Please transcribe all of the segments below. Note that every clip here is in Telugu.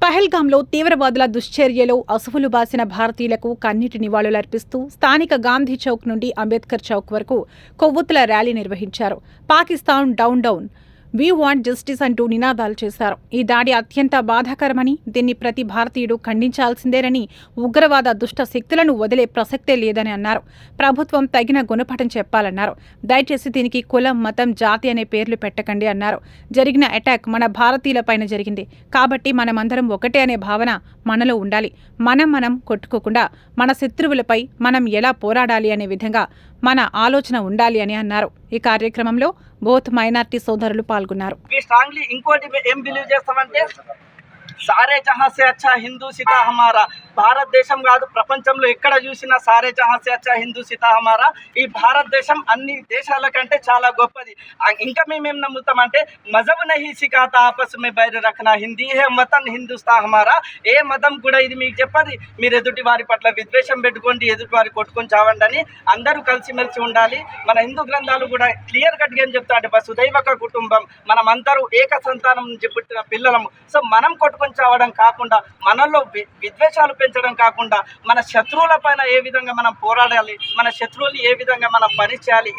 పహల్గాంలో తీవ్రవాదుల దుశ్చర్యలో అసువులు బాసిన భారతీయులకు కన్నీటి నివాళులర్పిస్తూ స్థానిక గాంధీ చౌక్ నుండి అంబేద్కర్ చౌక్ వరకు కొవ్వొత్తుల ర్యాలీ నిర్వహించారు. Pakistan down down, we want justice అంటూ నినాదాలు చేశారు. ఈ దాడి అత్యంత బాధాకరమని, దీన్ని ప్రతి భారతీయుడు ఖండించాల్సిందేనని, ఉగ్రవాద దుష్ట శక్తులను వదిలే ప్రసక్తే లేదని అన్నారు. ప్రభుత్వం తగిన గుణపాఠం చెప్పాలన్నారు. దయచేసి దీనికి కులం, మతం, జాతి అనే పేర్లు పెట్టకండి అన్నారు. జరిగిన అటాక్ మన భారతీయులపైన జరిగింది కాబట్టి మనమందరం ఒకటే అనే భావన మనలో ఉండాలి. మనం కొట్టుకోకుండా మన శత్రువులపై మనం ఎలా పోరాడాలి అనే విధంగా మన ఆలోచన ఉండాలి అని అన్నారు. ఈ కార్యక్రమంలో బోత్ మైనార్టీ సోదరులు పాల్గొన్నారు. ఇంకోటి ఏం బిలీవ్ చేస్తామంటే సారే జహాं से अच्छा హిందూ సితా హమారా. భారతదేశం కాదు, ప్రపంచంలో ఎక్కడ చూసినా సారే జహాं से अच्छा హిందూ సితా హమారా. ఈ భారతదేశం అన్ని దేశాల కంటే చాలా గొప్పది. ఇంకా మేమేం నమ్ముతామంటే మజబ్ నహీ సిఖాతా ఆపస్ మే బైర్ రఖనా, హిందీ హే మతన్ హిందుస్తా హమారా. ఏ మతం కూడా ఇది మీకు చెప్పది మీరు ఎదుటి వారి పట్ల విద్వేషం పెట్టుకోండి, ఎదుటి వారి కొట్టుకొని చావండి అని. అందరూ కలిసిమెలిసి ఉండాలి. మన హిందూ గ్రంథాలు కూడా క్లియర్ కట్గా ఏం చెప్తా అంటే వసుదైవక కుటుంబం, మనం అందరూ ఏక సంతానం నుంచి పుట్టిన పిల్లలము. సో మనం కొట్టుకొని చావడం కాకుండా, మనలో విద్వేషాలు పెంచడం కాకుండా, మన శత్రువుల పైన ఏ విధంగా మనం పోరాడాలి, మన శత్రువులు ఏ విధంగా మనం పని చేయాలి,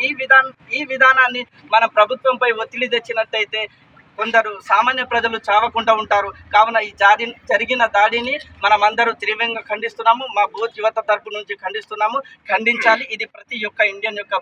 ఈ విధానాన్ని మనం ప్రభుత్వంపై ఒత్తిడి తెచ్చినట్టయితే కొందరు సామాన్య ప్రజలు చావకుండా ఉంటారు. కావున ఈ జరిగిన దాడిని మనమందరూ తీవ్రంగా ఖండిస్తున్నాము. మా బోత్ యువత తరపు నుంచి ఖండిస్తున్నాము. ఖండించాలి. ఇది ప్రతి ఒక్క ఇండియన్ యొక్క